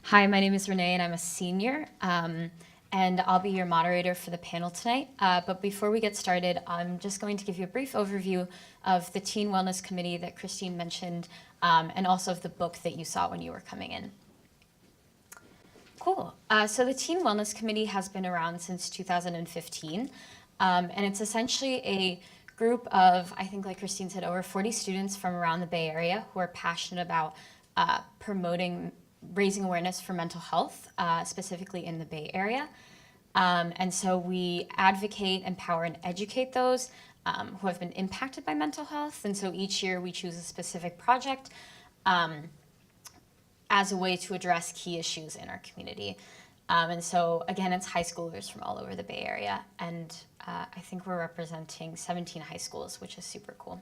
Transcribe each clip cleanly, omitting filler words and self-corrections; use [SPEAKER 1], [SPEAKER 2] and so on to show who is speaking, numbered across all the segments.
[SPEAKER 1] Hi, my name is Renee and I'm a senior, and I'll be your moderator for the panel tonight. But before we get started, I'm just going to give you a brief overview of the Teen Wellness Committee that Christine mentioned, and also of the book that you saw when you were coming in. Cool. So the Teen Wellness Committee has been around since 2015, and it's essentially a group of, I think like Christine said, over 40 students from around the Bay Area who are passionate about raising awareness for mental health, specifically in the Bay Area. And so we advocate, empower, and educate those who have been impacted by mental health. And so each year we choose a specific project as a way to address key issues in our community. And so, again, it's high schoolers from all over the Bay Area. And I think we're representing 17 high schools, which is super cool.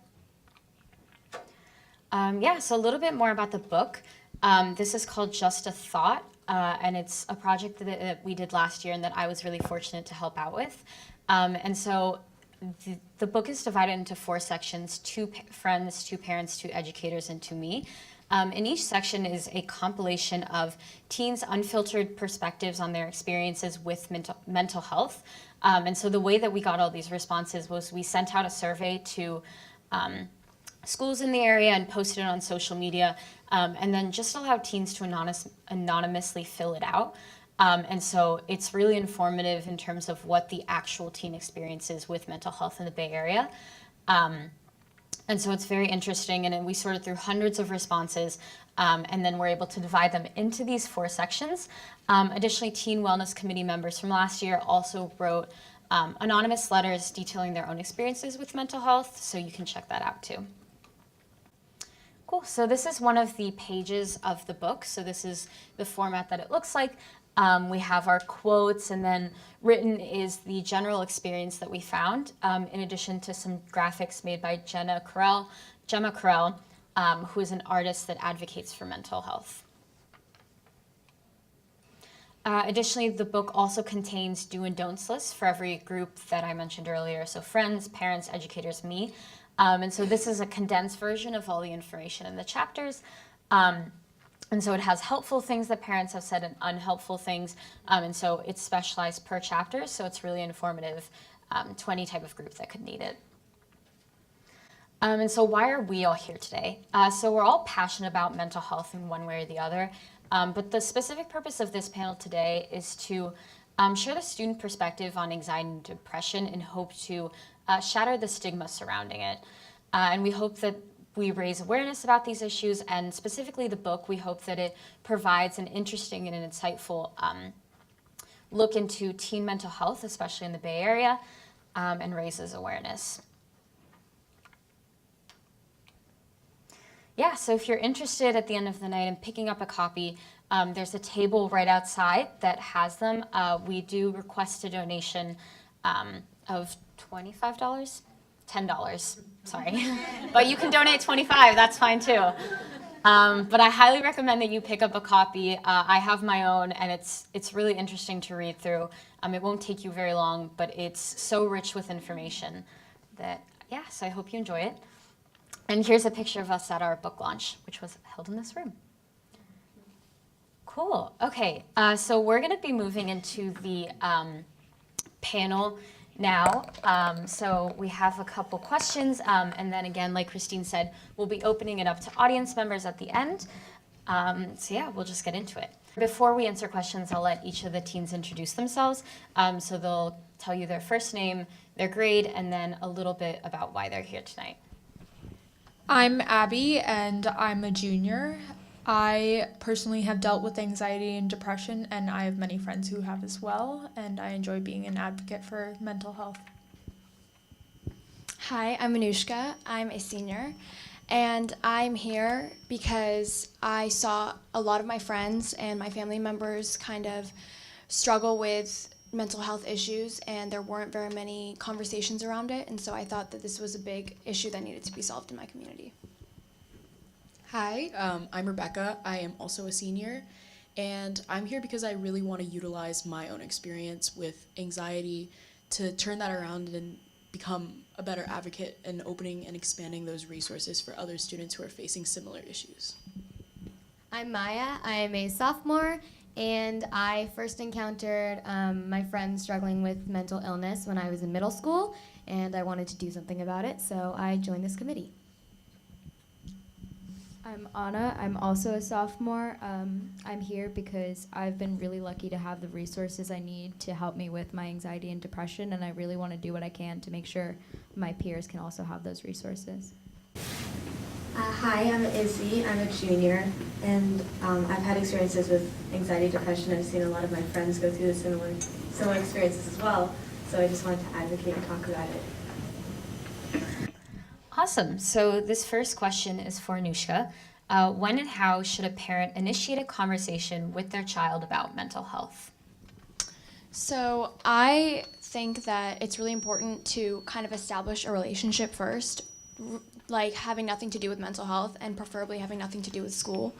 [SPEAKER 1] So a little bit more about the book. This is called Just a Thought, and it's a project that we did last year and that I was really fortunate to help out with. And so the book is divided into 4 sections: 2 friends, 2 parents, 2 educators, and 2 me. And each section is a compilation of teens' unfiltered perspectives on their experiences with mental health. And so the way that we got all these responses was we sent out a survey to schools in the area and posted it on social media, and then just allowed teens to anonymously fill it out. And so it's really informative in terms of what the actual teen experiences with mental health in the Bay Area. And so it's very interesting, and then we sorted through hundreds of responses, and then we're able to divide them into these 4 sections. Additionally, Teen Wellness Committee members from last year also wrote anonymous letters detailing their own experiences with mental health, so you can check that out too. Cool, so this is one of the pages of the book, so this is the format that it looks like. We have our quotes, and then written is the general experience that we found, in addition to some graphics made by Gemma Carell, who is an artist that advocates for mental health. Additionally, the book also contains do and don'ts lists for every group that I mentioned earlier, so friends, parents, educators, me. And so this is a condensed version of all the information in the chapters. And so it has helpful things that parents have said and unhelpful things. And so it's specialized per chapter, so it's really informative to any type of group that could need it. And so why are we all here today? So we're all passionate about mental health in one way or the other. But the specific purpose of this panel today is to share the student perspective on anxiety and depression in hope to shatter the stigma surrounding it. And we hope that we raise awareness about these issues, and specifically the book, we hope that it provides an interesting and an insightful look into teen mental health, especially in the Bay Area, and raises awareness. Yeah, so if you're interested at the end of the night in picking up a copy, there's a table right outside that has them. We do request a donation of $25? $10, sorry. But you can donate $25, that's fine too. But I highly recommend that you pick up a copy. I have my own, and it's really interesting to read through. It won't take you very long, but it's so rich with information that, yeah, so I hope you enjoy it. And here's a picture of us at our book launch, which was held in this room. Cool, okay, so we're gonna be moving into the panel now. So we have a couple questions, and then again, like Christine said, we'll be opening it up to audience members at the end. So yeah, we'll just get into it. Before we answer questions, I'll let each of the teens introduce themselves. So they'll tell you their first name, their grade, and then a little bit about why they're here tonight.
[SPEAKER 2] I'm Abby, and I'm a junior. I personally have dealt with anxiety and depression, and I have many friends who have as well, and I enjoy being an advocate for mental health.
[SPEAKER 3] Hi, I'm Anushka. I'm a senior, and I'm here because I saw a lot of my friends and my family members kind of struggle with mental health issues, and there weren't very many conversations around it, and so I thought that this was a big issue that needed to be solved in my community.
[SPEAKER 4] Hi, I'm Rebecca. I am also a senior, and I'm here because I really want to utilize my own experience with anxiety to turn that around and become a better advocate and opening and expanding those resources for other students who are facing similar issues.
[SPEAKER 5] I'm Maya. I'm a sophomore, and I first encountered my friends struggling with mental illness when I was in middle school, and I wanted to do something about it, so I joined this committee.
[SPEAKER 6] I'm Anna. I'm also a sophomore. I'm here because I've been really lucky to have the resources I need to help me with my anxiety and depression, and I really want to do what I can to make sure my peers can also have those resources.
[SPEAKER 7] Hi, I'm Izzy. I'm a junior, and I've had experiences with anxiety, depression. I've seen a lot of my friends go through the similar experiences as well, so I just wanted to advocate and talk about it.
[SPEAKER 1] Awesome. So this first question is for Anushka. When and how should a parent initiate a conversation with their child about mental health?
[SPEAKER 3] So I think that it's really important to kind of establish a relationship first, like having nothing to do with mental health and preferably having nothing to do with school.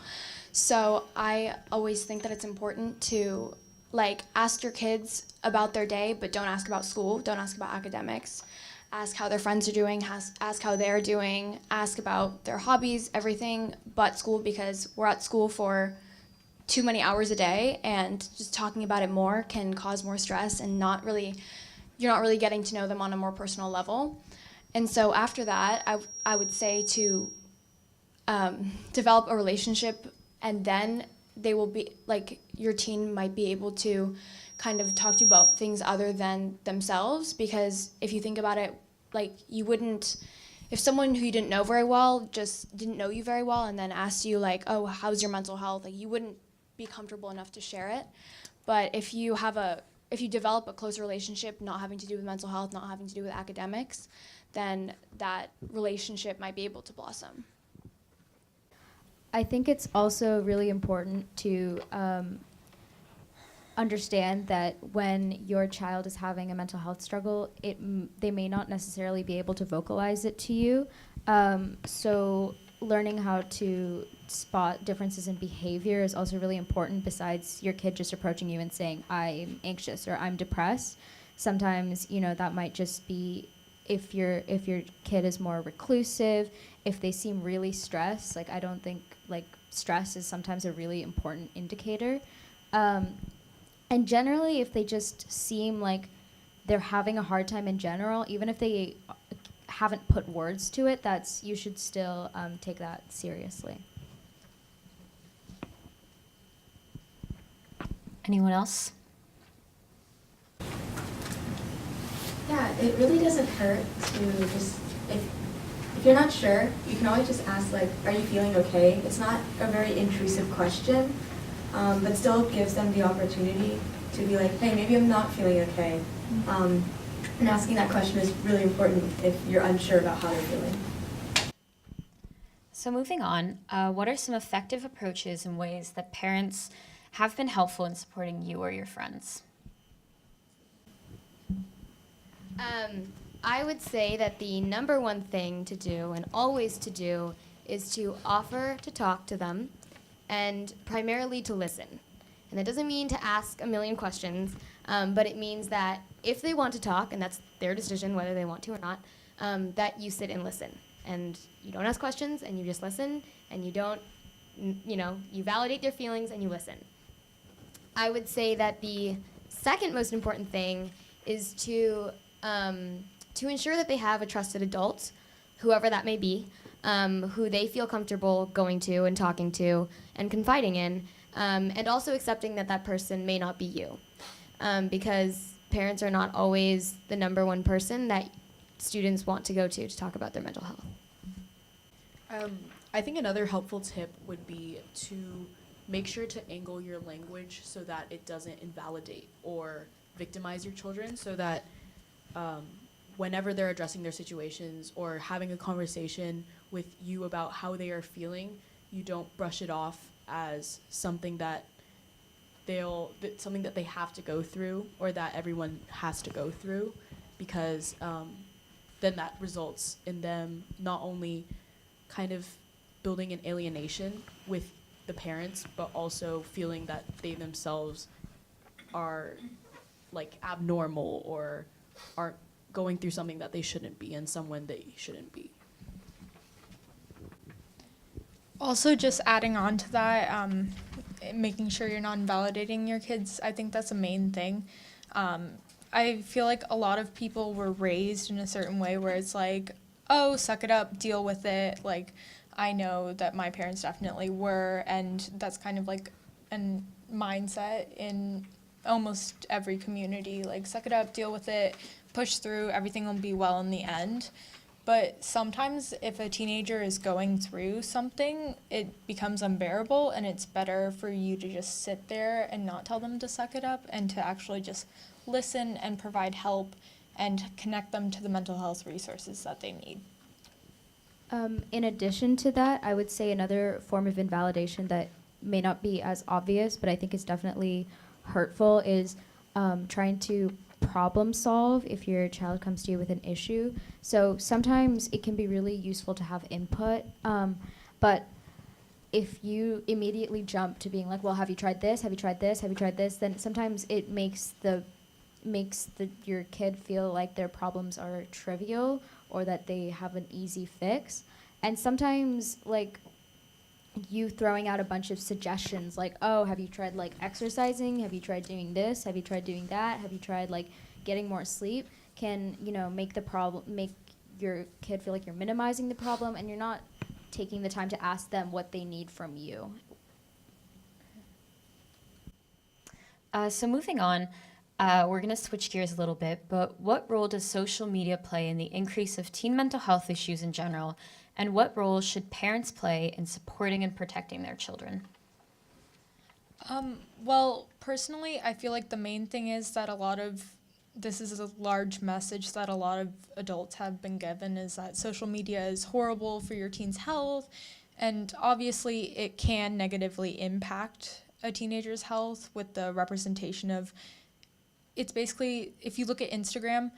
[SPEAKER 3] So I always think that it's important to like ask your kids about their day, but don't ask about school, don't ask about academics. Ask how their friends are doing, ask how they're doing, ask about their hobbies, everything but school, because we're at school for too many hours a day, and just talking about it more can cause more stress and you're not really getting to know them on a more personal level. And so after that, I would say to develop a relationship, and then they will be like, your teen might be able to kind of talk to you about things other than themselves, because if you think about it, like you wouldn't, if someone who you didn't know very well just didn't know you very well and then asked you like, oh, how's your mental health, like you wouldn't be comfortable enough to share it. But if you develop a close relationship, not having to do with mental health, not having to do with academics, then that relationship might be able to blossom.
[SPEAKER 6] I think it's also really important to understand that when your child is having a mental health struggle, they may not necessarily be able to vocalize it to you. So learning how to spot differences in behavior is also really important, besides your kid just approaching you and saying, I'm anxious or I'm depressed. Sometimes, that might just be if your kid is more reclusive, if they seem really stressed. Like, I don't think, stress is sometimes a really important indicator. And generally, if they just seem like they're having a hard time in general, even if they haven't put words to it, you should still take that seriously.
[SPEAKER 1] Anyone else?
[SPEAKER 7] Yeah, it really doesn't hurt to just, if you're not sure, you can always just ask, are you feeling okay? It's not a very intrusive question, but still gives them the opportunity to be like, hey, maybe I'm not feeling okay. And asking that question is really important if you're unsure about how they're feeling.
[SPEAKER 1] So moving on, what are some effective approaches and ways that parents have been helpful in supporting you or your friends?
[SPEAKER 5] I would say that the number one thing to do and always to do is to offer to talk to them and primarily to listen. And that doesn't mean to ask a million questions, but it means that if they want to talk, and that's their decision whether they want to or not, that you sit and listen. And you don't ask questions, and you just listen, and you don't, you validate their feelings and you listen. I would say that the second most important thing is to ensure that they have a trusted adult, whoever that may be, who they feel comfortable going to and talking to and confiding in, and also accepting that that person may not be you, because parents are not always the number one person that students want to go to talk about their mental health.
[SPEAKER 4] I think another helpful tip would be to make sure to angle your language so that it doesn't invalidate or victimize your children, so that whenever they're addressing their situations or having a conversation with you about how they are feeling, you don't brush it off as something that something that they have to go through or that everyone has to go through, because then that results in them not only kind of building an alienation with the parents, but also feeling that they themselves are abnormal or aren't going through something that they shouldn't be and someone they shouldn't be.
[SPEAKER 2] Also, just adding on to that, making sure you're not invalidating your kids, I think that's a main thing. I feel like a lot of people were raised in a certain way where it's like, oh, suck it up, deal with it. Like, I know that my parents definitely were, and that's kind of like a mindset in almost every community. Like, suck it up, deal with it, push through, everything will be well in the end. But sometimes if a teenager is going through something, it becomes unbearable, and it's better for you to just sit there and not tell them to suck it up and to actually just listen and provide help and connect them to the mental health resources that they need.
[SPEAKER 6] In addition to that, I would say another form of invalidation that may not be as obvious, but I think is definitely hurtful, is trying to problem solve if your child comes to you with an issue. So sometimes it can be really useful to have input, but if you immediately jump to being like, well, have you tried this? Have you tried this? Have you tried this? Then sometimes it makes your kid feel like their problems are trivial or that they have an easy fix. And sometimes, like, you throwing out a bunch of suggestions like, oh, have you tried like exercising? Have you tried doing this? Have you tried doing that? Have you tried like getting more sleep? Can, make your kid feel like you're minimizing the problem and you're not taking the time to ask them what they need from you.
[SPEAKER 1] So moving on, we're going to switch gears a little bit, but what role does social media play in the increase of teen mental health issues in general? And what role should parents play in supporting and protecting their children?
[SPEAKER 2] Well, personally, I feel like the main thing is that this is a large message that a lot of adults have been given, is that social media is horrible for your teen's health. And obviously, it can negatively impact a teenager's health with the representation of, it's basically, if you look at Instagram,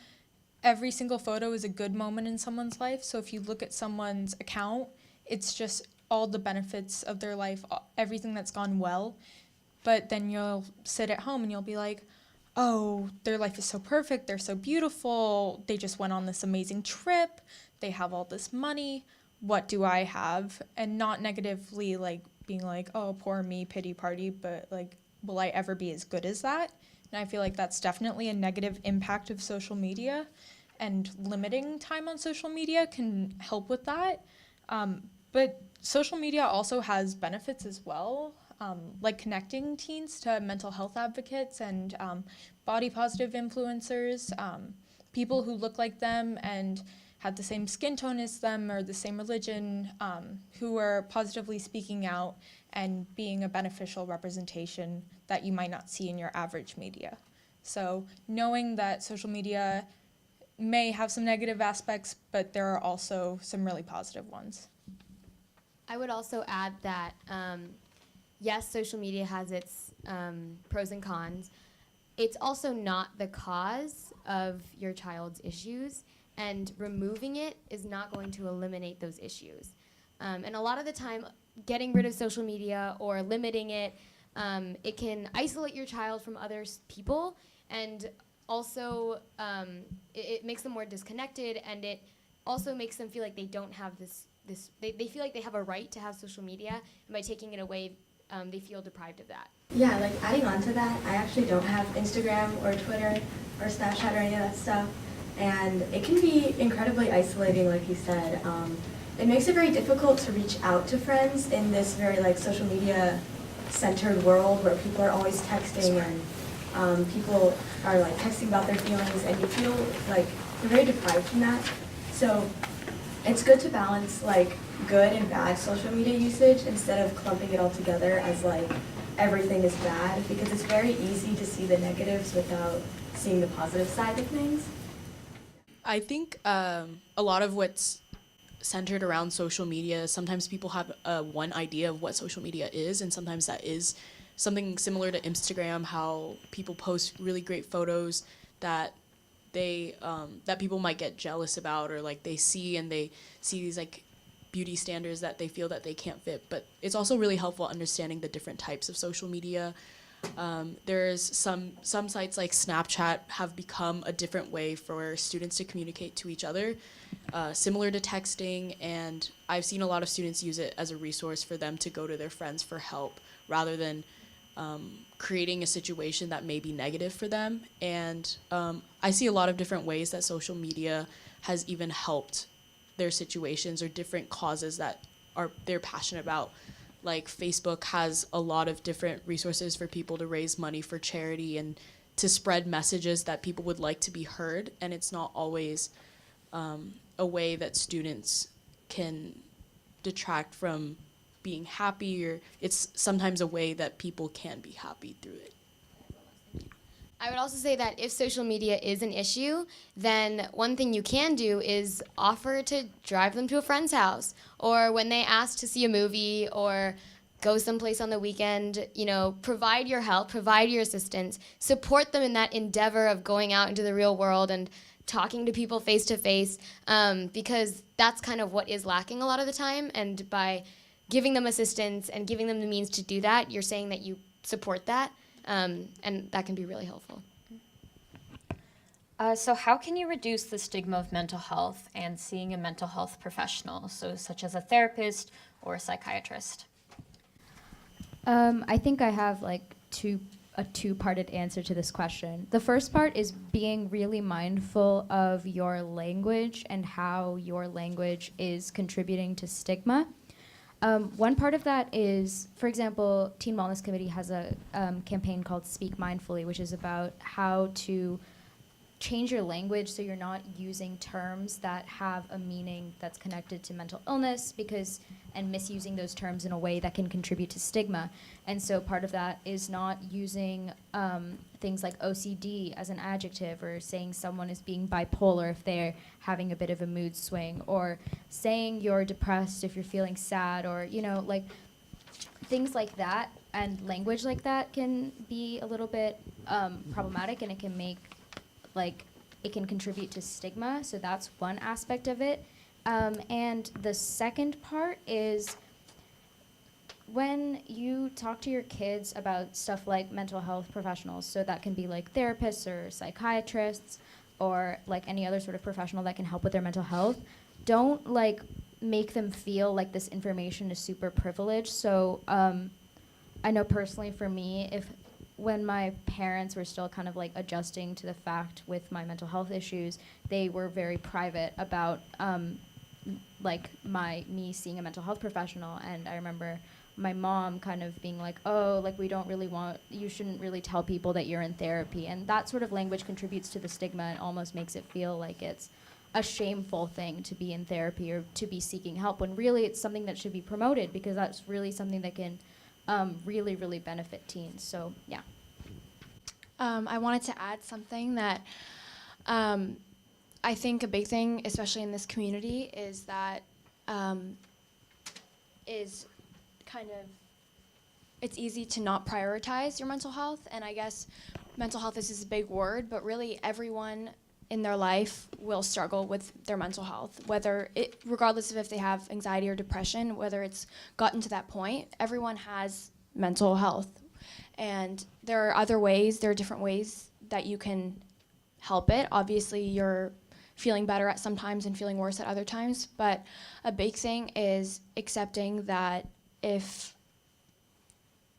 [SPEAKER 2] every single photo is a good moment in someone's life. So if you look at someone's account, it's just all the benefits of their life, everything that's gone well. But then you'll sit at home and you'll be like, oh, their life is so perfect, they're so beautiful, they just went on this amazing trip, they have all this money, what do I have? And not negatively like being like, oh, poor me, pity party, but like, will I ever be as good as that? And I feel like that's definitely a negative impact of social media, and limiting time on social media can help with that. But social media also has benefits as well, like connecting teens to mental health advocates and body positive influencers, people who look like them and have the same skin tone as them or the same religion, who are positively speaking out and being a beneficial representation that you might not see in your average media. So knowing that social media may have some negative aspects, but there are also some really positive ones.
[SPEAKER 5] I would also add that, yes, social media has its pros and cons. It's also not the cause of your child's issues, and removing it is not going to eliminate those issues. And a lot of the time, getting rid of social media or limiting it, it can isolate your child from other people, and also it makes them more disconnected, and it also makes them feel like they don't have they feel like they have a right to have social media, and by taking it away, they feel deprived of that.
[SPEAKER 7] Yeah, like adding on to that, I actually don't have Instagram or Twitter or Snapchat or any of that stuff, and it can be incredibly isolating, like you said. It makes it very difficult to reach out to friends in this very like social media centered world where people are always texting, and people are like texting about their feelings, and you feel like you're very deprived from that. So it's good to balance like good and bad social media usage instead of clumping it all together as like everything is bad, because it's very easy to see the negatives without seeing the positive side of things.
[SPEAKER 4] I think a lot of what's centered around social media, sometimes people have one idea of what social media is, and sometimes that is something similar to Instagram, how people post really great photos that they that people might get jealous about, or like they see these like beauty standards that they feel that they can't fit. But it's also really helpful understanding the different types of social media, There's some sites like Snapchat have become a different way for students to communicate to each other, similar to texting, and I've seen a lot of students use it as a resource for them to go to their friends for help rather than creating a situation that may be negative for them. And I see a lot of different ways that social media has even helped their situations or different causes that they're passionate about. Like Facebook has a lot of different resources for people to raise money for charity and to spread messages that people would like to be heard, and it's not always a way that students can detract from being happy, or it's sometimes a way that people can be happy through it.
[SPEAKER 5] I would also say that if social media is an issue, then one thing you can do is offer to drive them to a friend's house, or when they ask to see a movie or go someplace on the weekend, provide your help, provide your assistance, support them in that endeavor of going out into the real world and talking to people face to face, because that's kind of what is lacking a lot of the time. And by giving them assistance and giving them the means to do that, you're saying that you support that. And that can be really helpful.
[SPEAKER 1] So how can you reduce the stigma of mental health and seeing a mental health professional, such as a therapist or a psychiatrist?
[SPEAKER 6] I think I have a two-parted answer to this question. The first part is being really mindful of your language and how your language is contributing to stigma. One part of that is, for example, Teen Wellness Committee has a campaign called Speak Mindfully, which is about how to change your language so you're not using terms that have a meaning that's connected to mental illness and misusing those terms in a way that can contribute to stigma. And so part of that is not using things like OCD as an adjective, or saying someone is being bipolar if they're having a bit of a mood swing, or saying you're depressed if you're feeling sad, or things like that. And language like that can be a little bit problematic, and it can make it can contribute to stigma. So that's one aspect of it. And the second part is when you talk to your kids about stuff like mental health professionals, so that can be like therapists or psychiatrists or any other sort of professional that can help with their mental health, don't make them feel like this information is super privileged. So I know personally for me, when my parents were still kind of adjusting to the fact with my mental health issues, they were very private about me seeing a mental health professional. And I remember my mom kind of being we don't really you shouldn't really tell people that you're in therapy. And that sort of language contributes to the stigma and almost makes it feel like it's a shameful thing to be in therapy or to be seeking help, when really it's something that should be promoted, because that's really something that can really, really benefit teens. So, yeah.
[SPEAKER 3] I wanted to add something that I think a big thing, especially in this community, is that it's easy to not prioritize your mental health. And I guess mental health is a big word, but really everyone in their life will struggle with their mental health, regardless of if they have anxiety or depression, whether it's gotten to that point. Everyone has mental health. And there are different ways that you can help it. Obviously, you're feeling better at some times and feeling worse at other times. But a big thing is accepting that if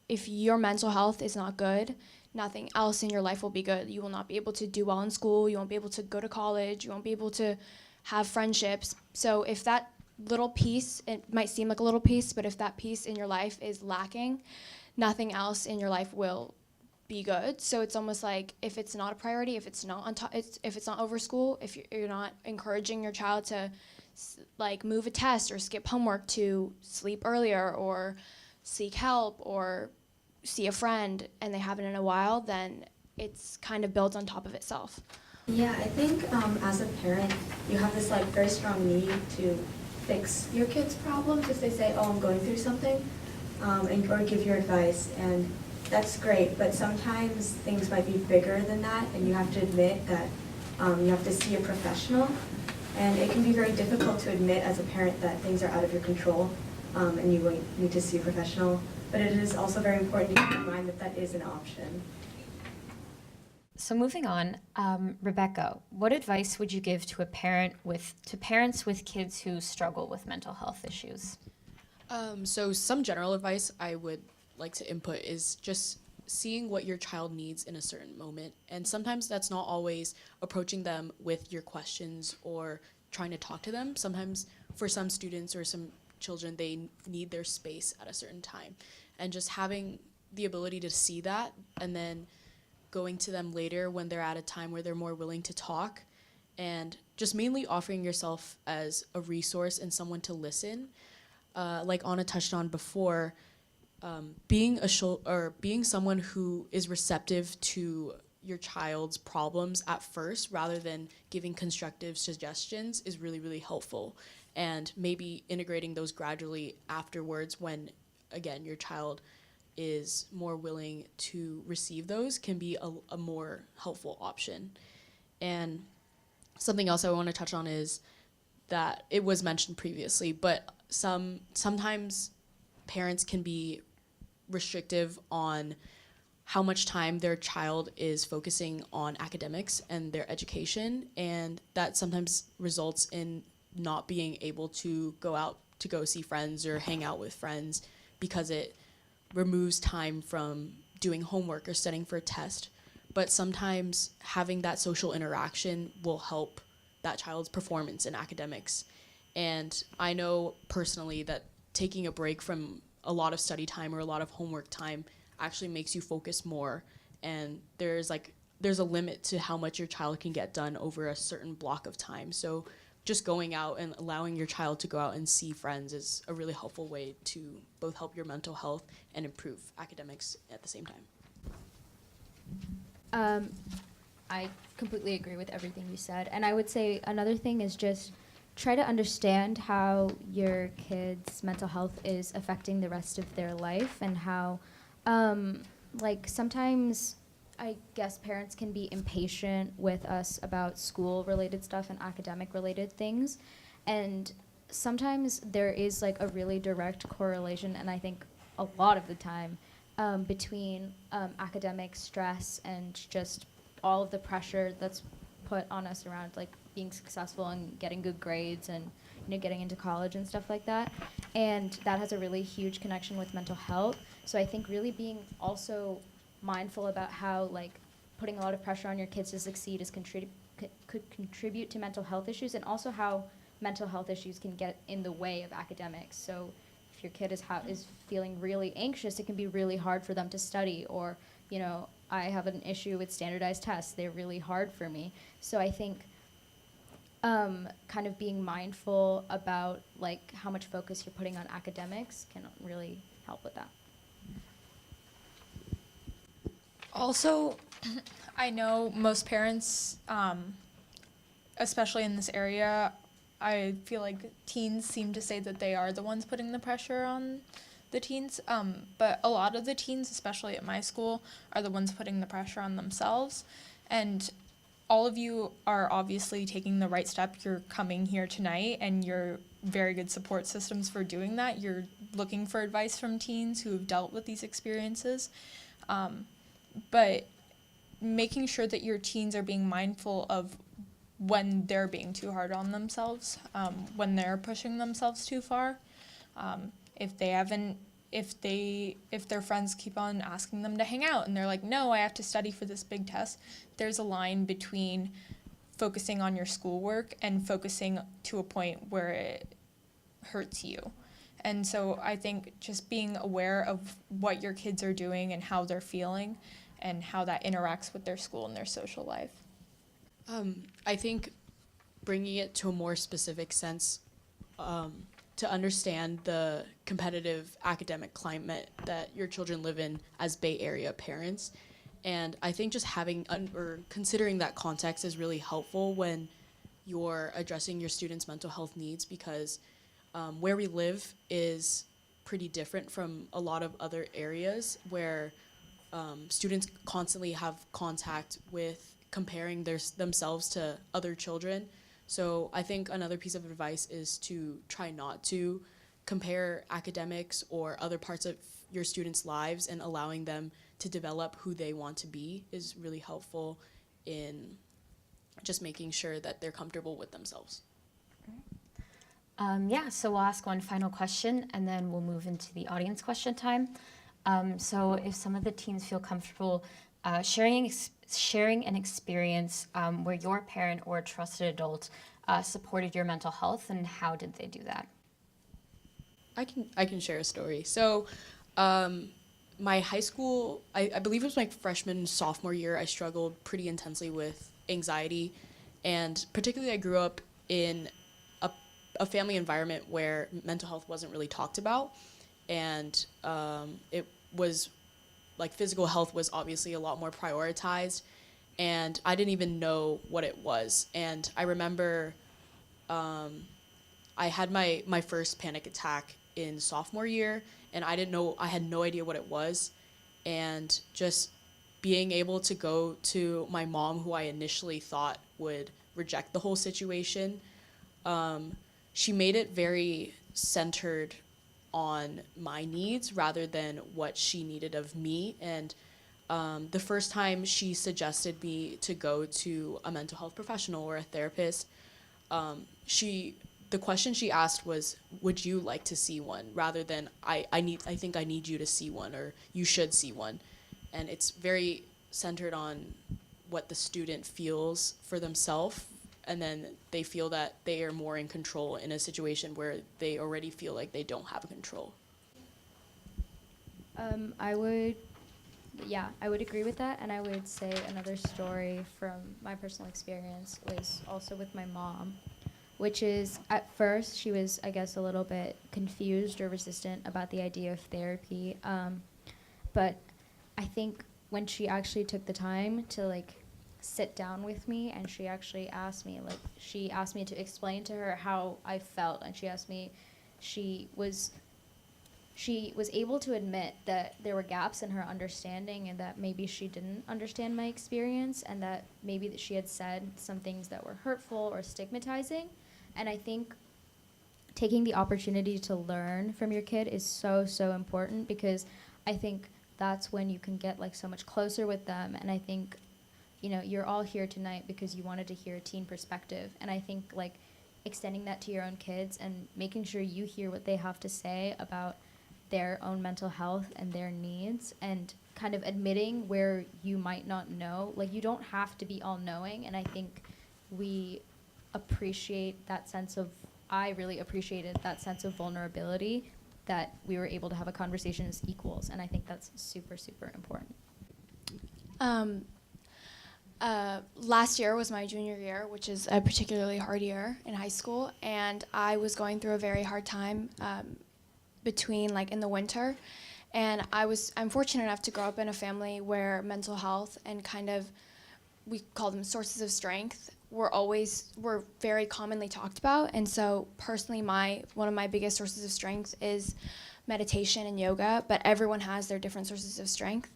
[SPEAKER 3] your mental health is not good, nothing else in your life will be good. You will not be able to do well in school. You won't be able to go to college. You won't be able to have friendships. So if that little piece, it might seem like a little piece, but if that piece in your life is lacking, nothing else in your life will be good. So it's almost like if it's not a priority, if it's not if it's not over school, if you're not encouraging your child to move a test or skip homework to sleep earlier or seek help or see a friend, and they haven't in a while, then it's kind of builds on top of itself.
[SPEAKER 7] Yeah, I think as a parent, you have this very strong need to fix your kid's problems if they say, oh, I'm going through something, or give your advice, and that's great, but sometimes things might be bigger than that, and you have to admit that you have to see a professional, and it can be very difficult to admit as a parent that things are out of your control. and you will need to see a professional. But it is also very important to keep in mind that that is an option.
[SPEAKER 1] So moving on, Rebecca, what advice would you give to parents with kids who struggle with mental health issues?
[SPEAKER 4] So some general advice I would like to input is just seeing what your child needs in a certain moment. And sometimes that's not always approaching them with your questions or trying to talk to them. Sometimes for some students or some children, they need their space at a certain time. And just having the ability to see that and then going to them later when they're at a time where they're more willing to talk, and just mainly offering yourself as a resource and someone to listen. Like Anna touched on before, being someone who is receptive to your child's problems at first rather than giving constructive suggestions is really, really helpful. And maybe integrating those gradually afterwards when, again, your child is more willing to receive those can be a more helpful option. And something else I want to touch on is that it was mentioned previously, but sometimes parents can be restrictive on how much time their child is focusing on academics and their education, and that sometimes results in not being able to go out to go see friends or hang out with friends because it removes time from doing homework or studying for a test. But sometimes having that social interaction will help that child's performance in academics. And I know personally that taking a break from a lot of study time or a lot of homework time actually makes you focus more, and there's a limit to how much your child can get done over a certain block of time. So just going out and allowing your child to go out and see friends is a really helpful way to both help your mental health and improve academics at the same time.
[SPEAKER 6] I completely agree with everything you said. And I would say another thing is just try to understand how your kids' mental health is affecting the rest of their life, and how, sometimes I guess parents can be impatient with us about school-related stuff and academic-related things. And sometimes there is a really direct correlation, and I think a lot of the time, between academic stress and just all of the pressure that's put on us around being successful and getting good grades and getting into college and stuff like that. And that has a really huge connection with mental health. So I think really being also mindful about how putting a lot of pressure on your kids to succeed could contribute to mental health issues, and also how mental health issues can get in the way of academics. So if your kid is feeling really anxious, it can be really hard for them to study. Or I have an issue with standardized tests. They're really hard for me. So I think kind of being mindful about how much focus you're putting on academics can really help with that.
[SPEAKER 2] Also, I know most parents, especially in this area, I feel like teens seem to say that they are the ones putting the pressure on the teens, but a lot of the teens, especially at my school, are the ones putting the pressure on themselves. And all of you are obviously taking the right step. You're coming here tonight, and you're very good support systems for doing that. You're looking for advice from teens who have dealt with these experiences. But making sure that your teens are being mindful of when they're being too hard on themselves, when they're pushing themselves too far. If their friends keep on asking them to hang out and they're like, no, I have to study for this big test, there's a line between focusing on your schoolwork and focusing to a point where it hurts you. And so I think just being aware of what your kids are doing and how they're feeling and how that interacts with their school and their social life.
[SPEAKER 4] I think bringing it to a more specific sense, to understand the competitive academic climate that your children live in as Bay Area parents. And I think just having or considering that context is really helpful when you're addressing your students' mental health needs, because where we live is pretty different from a lot of other areas where students constantly have contact with comparing themselves to other children. So I think another piece of advice is to try not to compare academics or other parts of your students' lives and allowing them to develop who they want to be is really helpful in just making sure that they're comfortable with themselves.
[SPEAKER 1] Yeah, so we'll ask one final question and then we'll move into the audience question time. So if some of the teens feel comfortable sharing an experience where your parent or a trusted adult supported your mental health, and how did they do that?
[SPEAKER 4] I can share a story. So, my high school, I believe it was my freshman sophomore year, I struggled pretty intensely with anxiety, and particularly I grew up in a family environment where mental health wasn't really talked about, and it was like physical health was obviously a lot more prioritized, and I didn't even know what it was. And I remember I had my first panic attack in sophomore year, and I had no idea what it was. And just being able to go to my mom, who I initially thought would reject the whole situation, she made it very centered on my needs rather than what she needed of me. And the first time she suggested me to go to a mental health professional or a therapist, the question she asked was, would you like to see one, rather than I think I need you to see one, or you should see one. And it's very centered on what the student feels for themselves, and then they feel that they are more in control in a situation where they already feel like they don't have control.
[SPEAKER 6] I would agree with that, and I would say another story from my personal experience was also with my mom, which is, at first she was, I guess, a little bit confused or resistant about the idea of therapy, but I think when she actually took the time to sit down with me, and she actually asked me to explain to her how I felt, and she was able to admit that there were gaps in her understanding, and that maybe she didn't understand my experience, and that maybe that she had said some things that were hurtful or stigmatizing. And I think taking the opportunity to learn from your kid is so, so important, because I think that's when you can get so much closer with them. And I think, you're all here tonight because you wanted to hear a teen perspective. And I think extending that to your own kids and making sure you hear what they have to say about their own mental health and their needs, and kind of admitting where you might not know. You don't have to be all knowing. And I think I really appreciated that sense of vulnerability, that we were able to have a conversation as equals. And I think that's super, super important.
[SPEAKER 3] Last year was my junior year, which is a particularly hard year in high school, and I was going through a very hard time between in the winter, and I'm fortunate enough to grow up in a family where mental health and we call them sources of strength were very commonly talked about. And so personally, one of my biggest sources of strength is meditation and yoga, but everyone has their different sources of strength.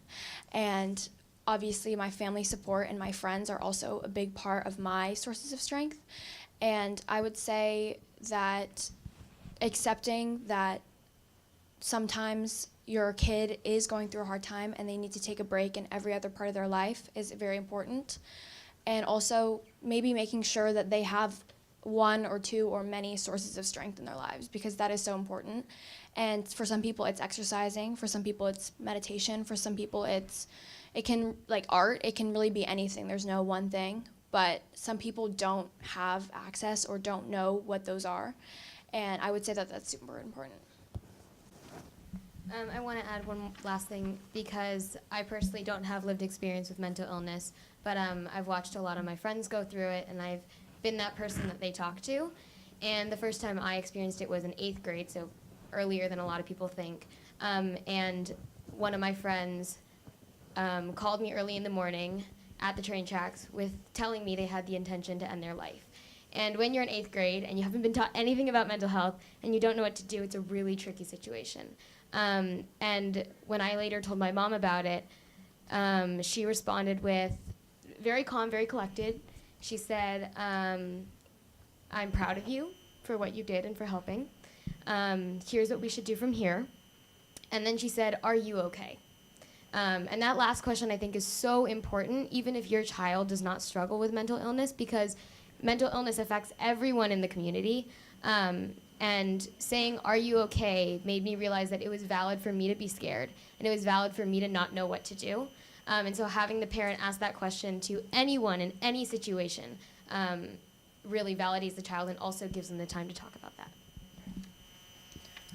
[SPEAKER 3] And obviously my family support and my friends are also a big part of my sources of strength. And I would say that accepting that sometimes your kid is going through a hard time and they need to take a break in every other part of their life is very important. And also maybe making sure that they have one or two or many sources of strength in their lives, because that is so important. And for some people it's exercising, for some people it's meditation, for some people it can art, it can really be anything. There's no one thing, but some people don't have access or don't know what those are. And I would say that that's super important.
[SPEAKER 5] I want to add one last thing, because I personally don't have lived experience with mental illness, but I've watched a lot of my friends go through it, and I've been that person that they talk to. And the first time I experienced it was in 8th grade, so earlier than a lot of people think. And one of my friends called me early in the morning at the train tracks with telling me they had the intention to end their life. And when you're in 8th grade and you haven't been taught anything about mental health and you don't know what to do, it's a really tricky situation. And when I later told my mom about it, she responded with, very calm, very collected. She said, I'm proud of you for what you did and for helping. Here's what we should do from here. And then she said, are you okay? And that last question I think is so important, even if your child does not struggle with mental illness, because mental illness affects everyone in the community. And saying, are you okay, made me realize that it was valid for me to be scared, and it was valid for me to not know what to do. And so having the parent ask that question to anyone in any situation really validates the child and also gives them the time to talk about that.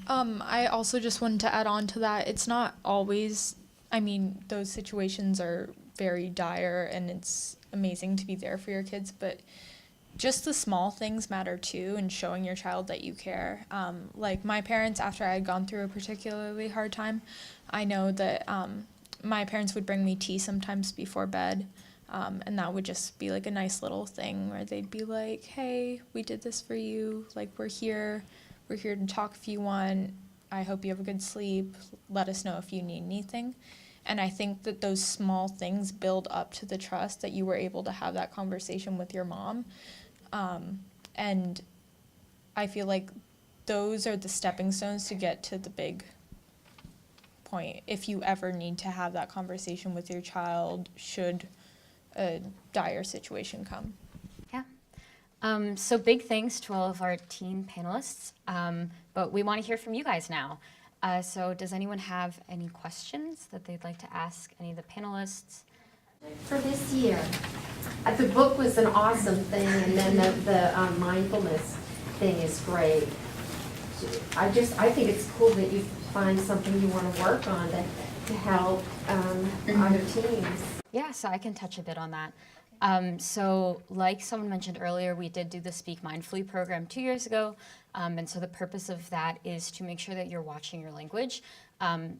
[SPEAKER 2] I also just wanted to add on to that. It's not always, I mean, those situations are very dire and it's amazing to be there for your kids, but just the small things matter too, and showing your child that you care. Like my parents, after I had gone through a particularly hard time, I know that my parents would bring me tea sometimes before bed, and that would just be like a nice little thing where they'd be like, hey, we did this for you, like we're here to talk if you want, I hope you have a good sleep, let us know if you need anything. And I think that those small things build up to the trust that you were able to have that conversation with your mom. And I feel like those are the stepping stones to get to the big point if you ever need to have that conversation with your child should a dire situation come.
[SPEAKER 1] Yeah. So big thanks to all of our teen panelists, but we want to hear from you guys now. So does anyone have any questions that they'd like to ask any of the panelists?
[SPEAKER 8] For this year, the book was an awesome thing, and then the mindfulness thing is great. I think it's cool that you find something you want to work on to help other teams.
[SPEAKER 1] Yeah, so I can touch a bit on that. So like someone mentioned earlier, we did do the Speak Mindfully program 2 years ago. And so the purpose of that is to make sure that you're watching your language.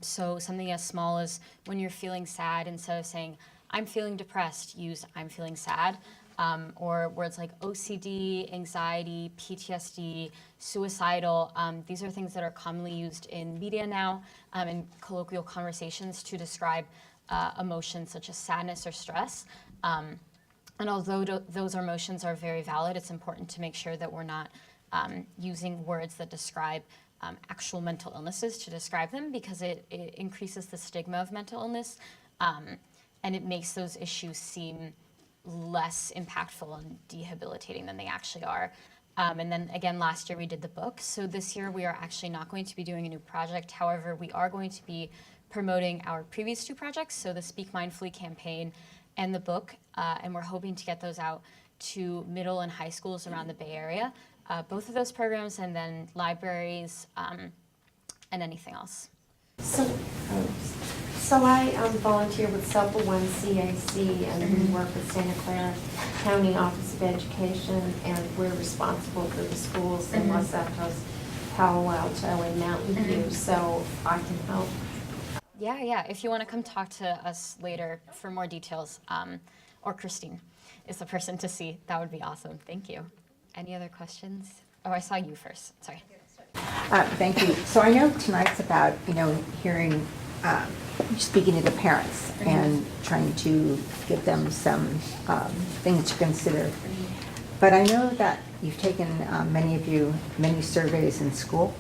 [SPEAKER 1] So something as small as when you're feeling sad, instead of saying, I'm feeling depressed, use I'm feeling sad. Or words like OCD, anxiety, PTSD, suicidal. These are things that are commonly used in media now, in colloquial conversations to describe emotions such as sadness or stress. And although those emotions are very valid, it's important to make sure that we're not using words that describe actual mental illnesses to describe them, because it increases the stigma of mental illness, and it makes those issues seem less impactful and debilitating than they actually are. And then again, last year we did the book. So this year we are actually not going to be doing a new project. However, we are going to be promoting our previous two projects, so the Speak Mindfully campaign and the book, and we're hoping to get those out to middle and high schools around the Bay Area. Both of those programs, and then libraries and anything else.
[SPEAKER 8] So I volunteer with SELPA 1 CAC, and we work with Santa Clara County Office of Education, and we're responsible for the schools in Los Altos, Palo Alto, and Mountain View, so I can help.
[SPEAKER 1] Yeah. If you want to come talk to us later for more details, or Christine is the person to see, that would be awesome. Thank you. Any other questions? Oh, I saw you first. Sorry.
[SPEAKER 9] Thank you. So I know tonight's about, hearing, speaking to the parents and trying to give them some things to consider. But I know that you've taken, many surveys in school.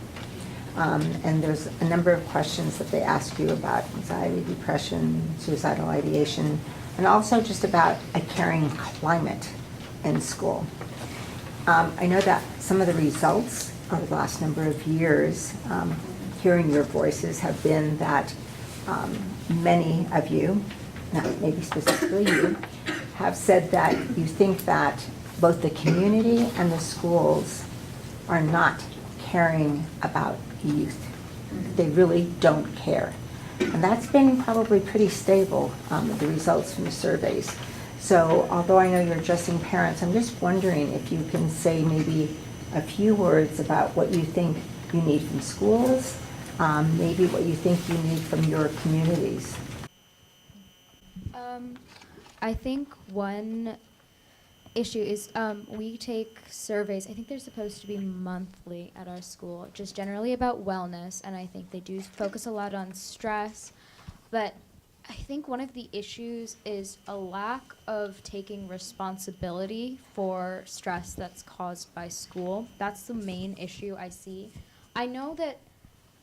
[SPEAKER 9] And there's a number of questions that they ask you about anxiety, depression, suicidal ideation, and also just about a caring climate in school. I know that some of the results over the last number of years, hearing your voices, have been that many of you, not maybe specifically you, have said that you think that both the community and the schools are not caring about youth. They really don't care. And that's been probably pretty stable, the results from the surveys. So although I know you're addressing parents, I'm just wondering if you can say maybe a few words about what you think you need from schools, maybe what you think you need from your communities.
[SPEAKER 6] I think one issue is we take surveys. I think they're supposed to be monthly at our school, just generally about wellness, and I think they do focus a lot on stress. But I think one of the issues is a lack of taking responsibility for stress that's caused by school. That's the main issue I see. I know that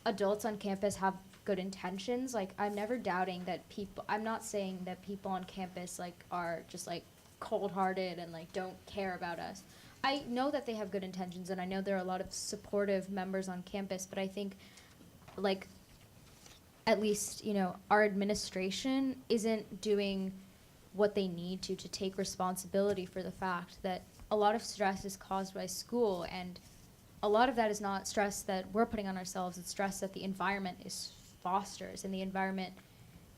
[SPEAKER 6] adults on campus have good intentions. Like, I'm never doubting that I'm not saying that people on campus, like, are just, like, cold-hearted and, like, don't care about us. I know that they have good intentions, and I know there are a lot of supportive members on campus, but I think, like, at least, our administration isn't doing what they need to take responsibility for the fact that a lot of stress is caused by school, and a lot of that is not stress that we're putting on ourselves, it's stress that the environment fosters. And the environment,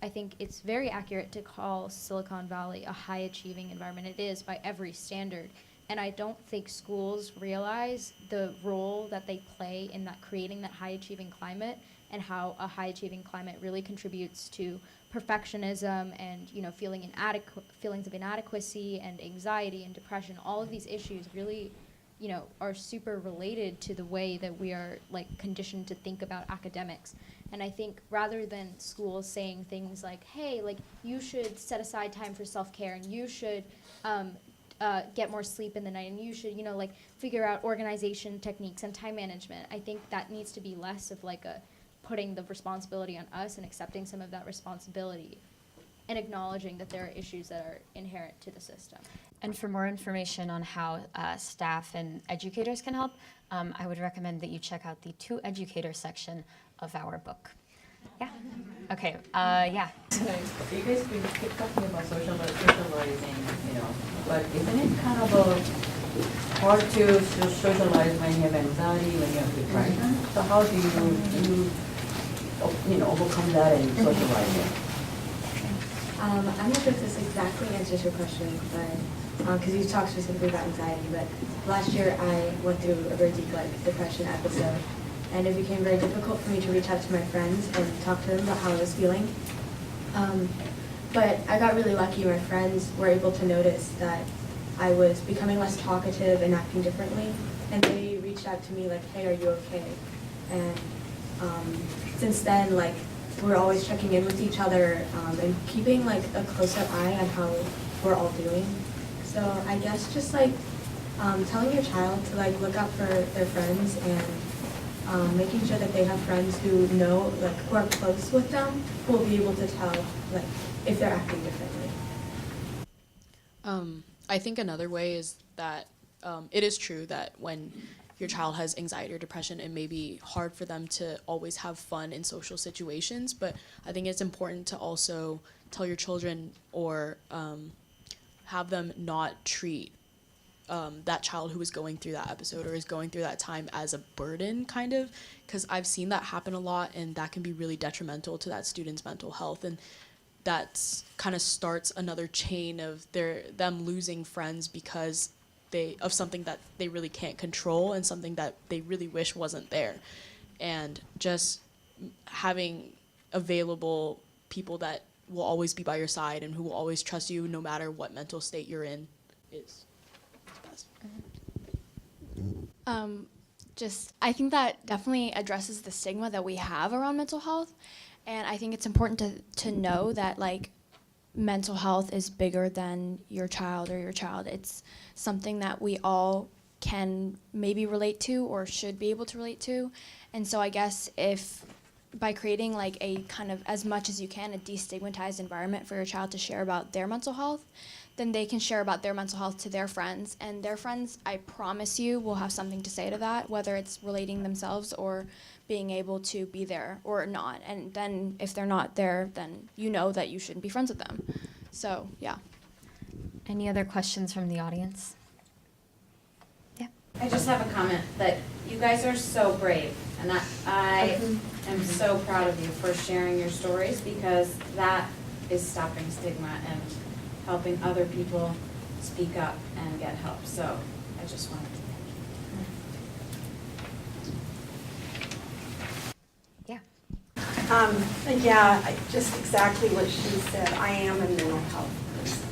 [SPEAKER 6] I think it's very accurate to call Silicon Valley a high-achieving environment. It is by every standard. And I don't think schools realize the role that they play in that creating that high-achieving climate, and how a high-achieving climate really contributes to perfectionism and feelings of inadequacy and anxiety and depression. All of these issues really are super related to the way that we are, like, conditioned to think about academics. And I think rather than schools saying things like, hey, like, you should set aside time for self-care, and you should get more sleep in the night, and you should, figure out organization techniques and time management, I think that needs to be less of, like, putting the responsibility on us and accepting some of that responsibility and acknowledging that there are issues that are inherent to the system.
[SPEAKER 1] And for more information on how staff and educators can help, I would recommend that you check out the To Educator section of our book. Yeah. Okay. Yeah.
[SPEAKER 10] You guys keep talking about socializing, but isn't it kind of hard to socialize when you have anxiety, when you have depression? So how do you overcome that and socialize it?
[SPEAKER 7] I'm not sure if this exactly answers your question, but because you talked specifically about anxiety, but last year I went through a very deep depression episode, and it became very difficult for me to reach out to my friends and talk to them about how I was feeling. But I got really lucky. My friends were able to notice that I was becoming less talkative and acting differently, and they reached out to me like, hey, are you okay? And since then, like, we're always checking in with each other and keeping, like, a closer eye on how we're all doing. So I guess just, like, telling your child to, like, look out for their friends, and making sure that they have friends who know, like, who are close with them, who will be able to tell, like, if they're acting differently.
[SPEAKER 4] I think another way is that it is true that when your child has anxiety or depression, it may be hard for them to always have fun in social situations, but I think it's important to also tell your children or have them not treat that child who is going through that episode or is going through that time as a burden, kind of, because I've seen that happen a lot, and that can be really detrimental to that student's mental health, and that's kind of starts another chain of them losing friends because of something that they really can't control and something that they really wish wasn't there. And just having available people that will always be by your side and who will always trust you no matter what mental state you're in is best.
[SPEAKER 3] I think that definitely addresses the stigma that we have around mental health, and I think it's important to know that, like, mental health is bigger than your child or your child. It's something that we all can maybe relate to or should be able to relate to. And so I guess if by creating, like, a kind of, as much as you can, a destigmatized environment for your child to share about their mental health, then they can share about their mental health to their friends, and their friends, I promise you, will have something to say to that, whether it's relating themselves or being able to be there or not. And then if they're not there, then you know that you shouldn't be friends with them. So, yeah.
[SPEAKER 1] Any other questions from the audience? Yeah.
[SPEAKER 11] I just have a comment that you guys are so brave, and I am so proud of you for sharing your stories, because that is stopping stigma and helping other people speak up and get help. So I just wanted to thank you.
[SPEAKER 12] Yeah, just exactly what she said. I am a mental health person.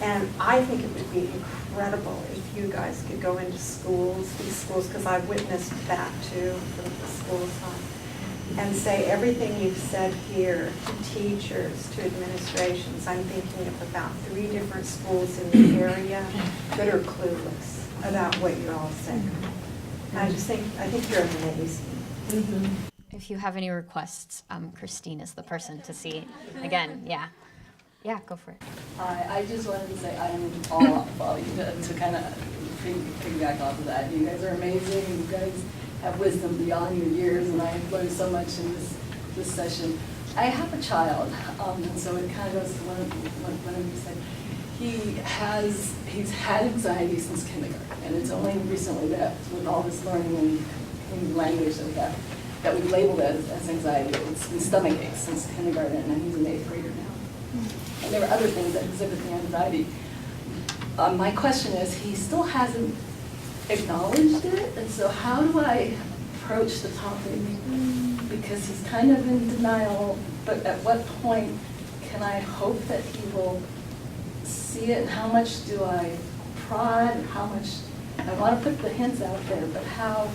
[SPEAKER 12] And I think it would be incredible if you guys could go into schools, these schools, because I've witnessed that too from the school side, and say everything you've said here to teachers, to administrations. I'm thinking of about 3 different schools in the area that are clueless about what you're all saying. I think you're amazing.
[SPEAKER 1] If you have any requests, Christine is the person to see. Again, yeah. Yeah, go for it.
[SPEAKER 13] I just wanted to say I am all about you to kind of piggyback off of that. You guys are amazing. You guys have wisdom beyond your years, and I've learned so much in this session. I have a child, and so it kind of goes to what you said. He's had anxiety since kindergarten, and it's only recently that with all this learning and language that we have, that we've labeled as anxiety. It's been stomach aches since kindergarten, and he's an 8th grader now. And there were other things that exhibit the anxiety. My question is, he still hasn't acknowledged it, and so how do I approach the topic? Because he's kind of in denial, but at what point can I hope that he will see it, and how much do I prod, how much, I want to put the hints out there, but how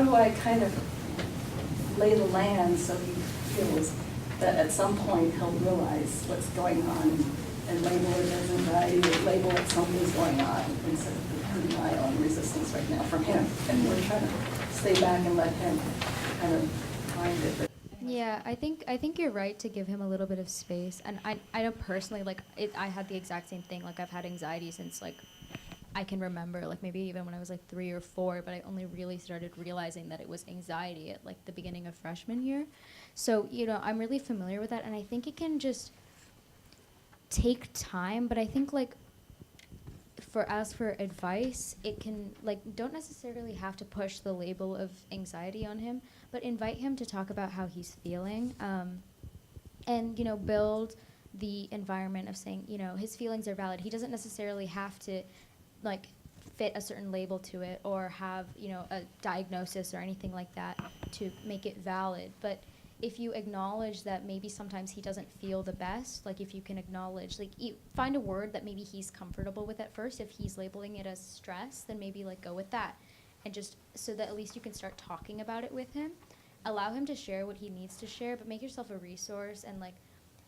[SPEAKER 13] do I kind of lay the land so he feels that at some point he'll realize what's going on and label it as anxiety, or label it something's going on instead of the denial and resistance right now from him. And we're trying to stay back and let him kind of find it.
[SPEAKER 6] Yeah, I think you're right to give him a little bit of space. And I know personally, like, I had the exact same thing. Like, I've had anxiety since, like, I can remember, like, maybe even when I was, like, 3 or 4, but I only really started realizing that it was anxiety at, like, the beginning of freshman year. So, you know, I'm really familiar with that, and I think it can just take time, but I think, like, for advice, it can, like, don't necessarily have to push the label of anxiety on him, but invite him to talk about how he's feeling, and, you know, build the environment of saying, you know, his feelings are valid. He doesn't necessarily have to, like, fit a certain label to it or have, you know, a diagnosis or anything like that to make it valid. But if you acknowledge that maybe sometimes he doesn't feel the best, like, if you can acknowledge, like, find a word that maybe he's comfortable with at first. If he's labeling it as stress, then maybe, like, go with that. And just so that at least you can start talking about it with him. Allow him to share what he needs to share, but make yourself a resource and, like,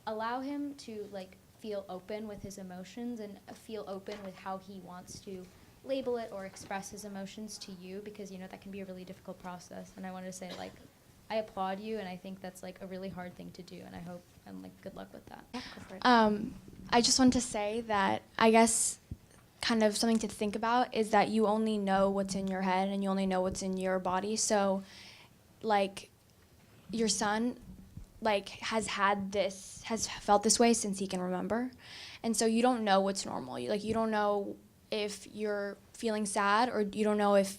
[SPEAKER 6] allow him to, like, feel open with his emotions and feel open with how he wants to label it or express his emotions to you, because, you know, that can be a really difficult process. And I wanted to say, like, I applaud you, and I think that's, like, a really hard thing to do, and I hope, and, like, good luck with that. Yeah, go for it.
[SPEAKER 3] I just want to say that I guess kind of something to think about is that you only know what's in your head and you only know what's in your body. So, like, your son, like, has felt this way since he can remember. And so you don't know what's normal. You don't know if you're feeling sad, or you don't know if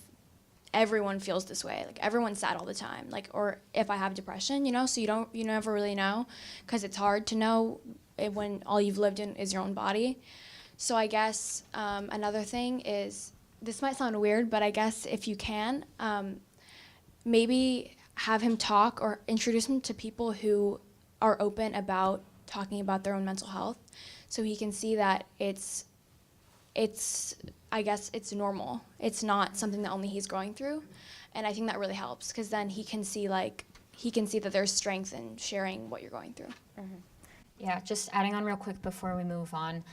[SPEAKER 3] everyone feels this way. Like, everyone's sad all the time. Like, or if I have depression, you know, so you never really know, because it's hard to know when all you've lived in is your own body. So I guess another thing is, this might sound weird, but I guess if you can, maybe have him talk or introduce him to people who are open about talking about their own mental health, so he can see that it's I guess it's normal. It's not something that only he's going through. And I think that really helps, because then he can see that there's strength in sharing what you're going through.
[SPEAKER 1] Mm-hmm. Yeah, just adding on real quick before we move on.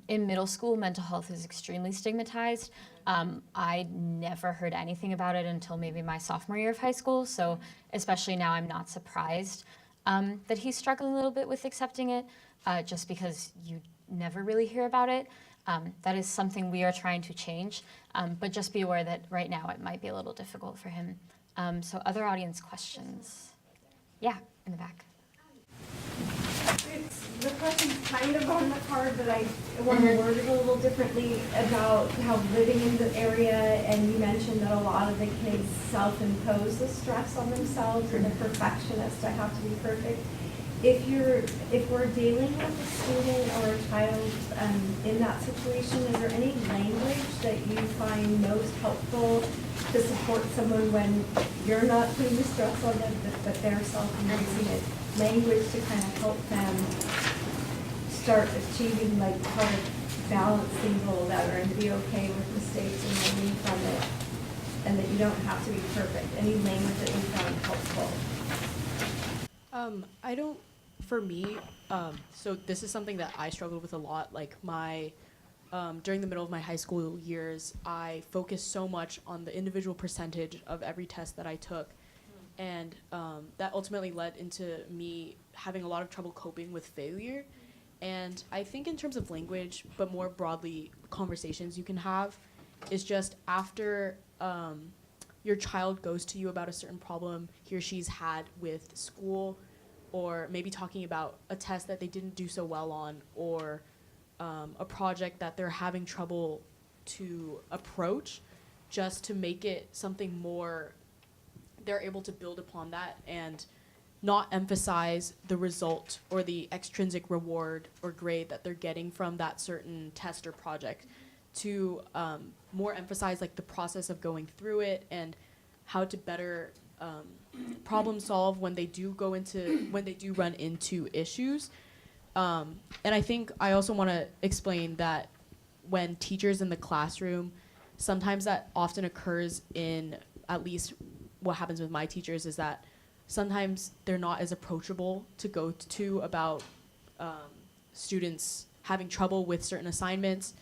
[SPEAKER 1] In middle school, mental health is extremely stigmatized. I never heard anything about it until maybe my sophomore year of high school. So especially now, I'm not surprised that he's struggling a little bit with accepting it, just because you never really hear about it. That is something we are trying to change, but just be aware that right now it might be a little difficult for him. So other audience questions? Yeah, in the back.
[SPEAKER 14] The question's kind of on the card, but I want to word it a little differently about how living in the area, and you mentioned that a lot of the kids self-impose the stress on themselves, and the perfectionists, I have to be perfect. If we're dealing with a student or a child in that situation, is there any language that you find most helpful to support someone when you're not putting the stress on them, but they're self-imposing it? Language to kind of help them start achieving, like, how to balance things a little better and be okay with mistakes and learning from it, and that you don't have to be perfect. Any language that you found helpful?
[SPEAKER 4] For me, so this is something that I struggled with a lot. Like, my during the middle of my high school years, I focused so much on the individual percentage of every test that I took. And that ultimately led into me having a lot of trouble coping with failure. And I think in terms of language, but more broadly, conversations you can have, is just after your child goes to you about a certain problem he or she's had with school, or maybe talking about a test that they didn't do so well on, or a project that they're having trouble to approach, just to make it something more, they're able to build upon that and not emphasize the result or the extrinsic reward or grade that they're getting from that certain test or project, to more emphasize like the process of going through it and how to better problem solve when they do run into issues. And I think I also want to explain that when teachers in the classroom, sometimes that often occurs in, at least what happens with my teachers, is that sometimes they're not as approachable to go to about students having trouble with certain assignments.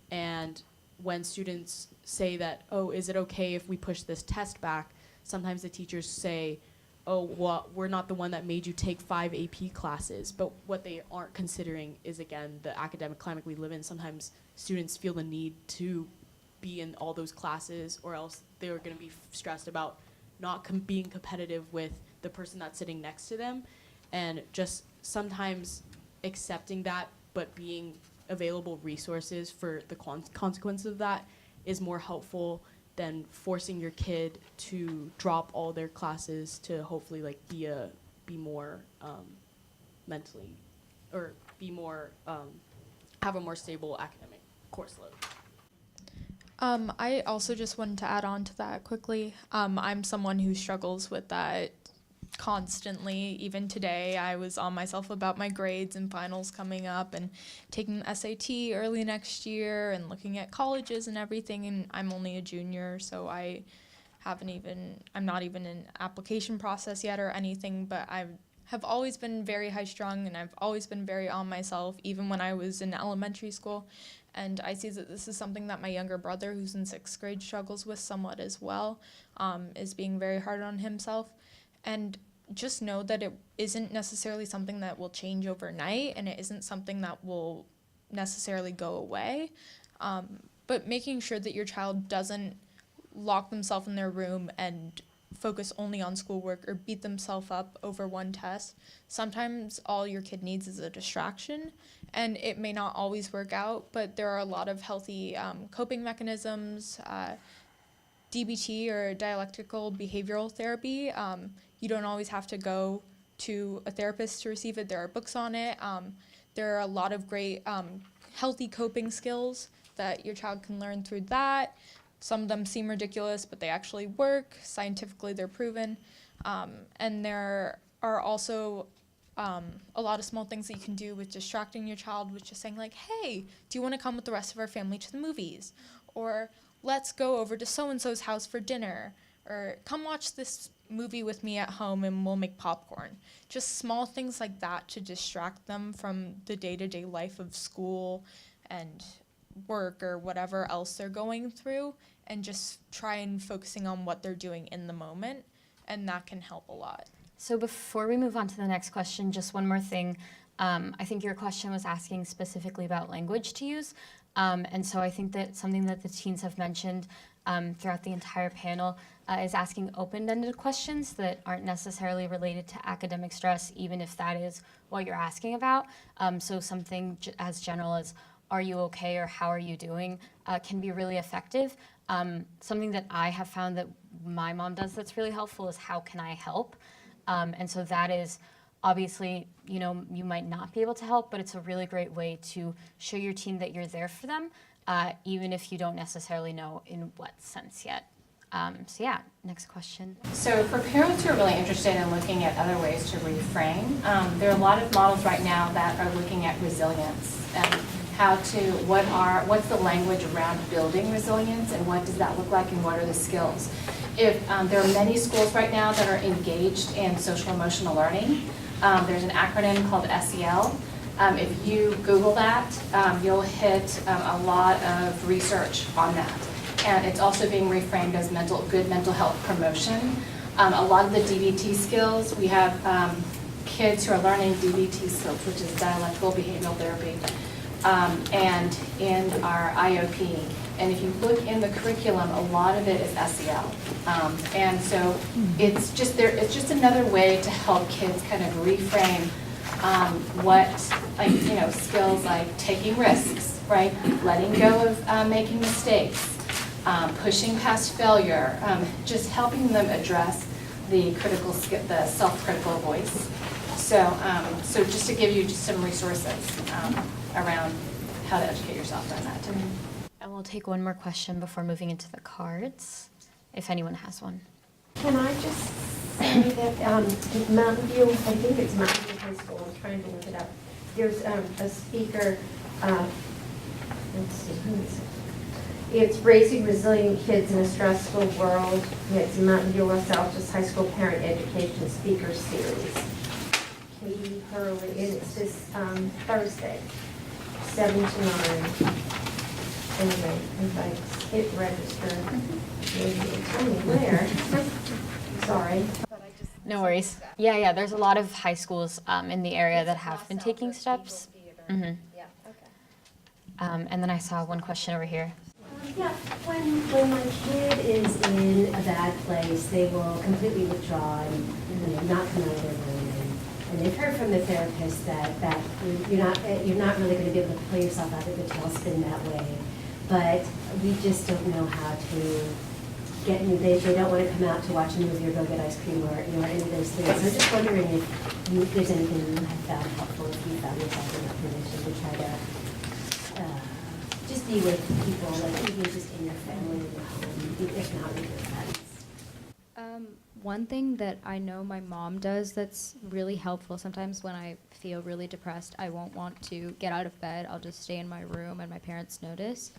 [SPEAKER 4] And when students say that, oh, is it okay if we push this test back? Sometimes the teachers say, oh, well, we're not the one that made you take 5 AP classes. But what they aren't considering is, again, the academic climate we live in. Sometimes students feel the need to be in all those classes, or else they're going to be stressed about not being competitive with the person that's sitting next to them. And just sometimes accepting that, but being available resources for the consequences of that is more helpful than forcing your kid to drop all their classes to hopefully like be more mentally, or be more have a more stable academic course load.
[SPEAKER 2] I also just wanted to add on to that quickly. I'm someone who struggles with that constantly. Even today, I was on myself about my grades and finals coming up, and taking the SAT early next year, and looking at colleges and everything. And I'm only a junior, so I'm not even in application process yet or anything, but I have always been very high strung, and I've always been very on myself, even when I was in elementary school. And I see that this is something that my younger brother, who's in 6th grade, struggles with somewhat as well, is being very hard on himself. And just know that it isn't necessarily something that will change overnight, and it isn't something that will necessarily go away. But making sure that your child doesn't lock themselves in their room and focus only on schoolwork or beat themselves up over one test. Sometimes all your kid needs is a distraction, and it may not always work out, but there are a lot of healthy coping mechanisms, DBT or dialectical behavioral therapy. You don't always have to go to a therapist to receive it. There are books on it. There are a lot of great healthy coping skills that your child can learn through that. Some of them seem ridiculous, but they actually work. Scientifically, they're proven. And there are also a lot of small things that you can do with distracting your child, with just saying like, hey, do you want to come with the rest of our family to the movies? Or let's go over to so-and-so's house for dinner. Or come watch this movie with me at home and we'll make popcorn. Just small things like that to distract them from the day-to-day life of school and work or whatever else they're going through, and just try and focusing on what they're doing in the moment, and that can help a lot.
[SPEAKER 1] So before we move on to the next question, just one more thing. I think your question was asking specifically about language to use, and so I think that something that the teens have mentioned throughout the entire panel is asking open-ended questions that aren't necessarily related to academic stress, even if that is what you're asking about. So something as general as, are you okay, or how are you doing, can be really effective. Something that I have found that my mom does that's really helpful is, how can I help? And so that is obviously, you might not be able to help, but it's a really great way to show your teen that you're there for them, even if you don't necessarily know in what sense yet. So yeah, next question.
[SPEAKER 15] So for parents who are really interested in looking at other ways to reframe, there are a lot of models right now that are looking at resilience and what's the language around building resilience, and what does that look like, and what are the skills? If there are many schools right now that are engaged in social emotional learning, there's an acronym called SEL If you Google that, you'll hit a lot of research on that. And it's also being reframed as good mental health promotion. A lot of the DBT skills, we have kids who are learning DBT skills, which is dialectical behavioral therapy, and in our IOP. And if you look in the curriculum, a lot of it is SEL. And so it's just another way to help kids kind of reframe what, like, you know, skills like taking risks, right? Letting go of making mistakes, pushing past failure, just helping them address the self-critical voice. So, so just to give you just some resources around how to educate yourself on that.
[SPEAKER 1] And we'll take one more question before moving into the cards, if anyone has one.
[SPEAKER 8] Can I just say that Mountain View, I think it's Mountain View High School, I'm trying to look it up. There's a speaker, let's see, who is it? It's Raising Resilient Kids in a Stressful World. It's Mountain View Los Altos High School Parent Education Speaker Series. Katie Hurley, and it's this Thursday, 7 to 9. Anyway, if I hit register, maybe it'll tell me where. Sorry.
[SPEAKER 1] No worries. Yeah, there's a lot of high schools in the area that have been taking steps. Mm-hmm.
[SPEAKER 8] Yeah, okay.
[SPEAKER 1] And then I saw one question over here.
[SPEAKER 16] Yeah, when my kid is in a bad place, they will completely withdraw and not come out of their room. And they've heard from the therapist that you're not really going to be able to pull yourself out of the tailspin that way. But we just don't know how to get you. They don't want to come out to watch a movie or go get ice cream or any of those things. So I'm just wondering if there's anything you have found helpful, if you found yourself in that position to try to just be with people, like even just in your family, in your home, if not with your friends.
[SPEAKER 6] One thing that I know my mom does that's really helpful, sometimes when I feel really depressed, I won't want to get out of bed. I'll just stay in my room and my parents notice.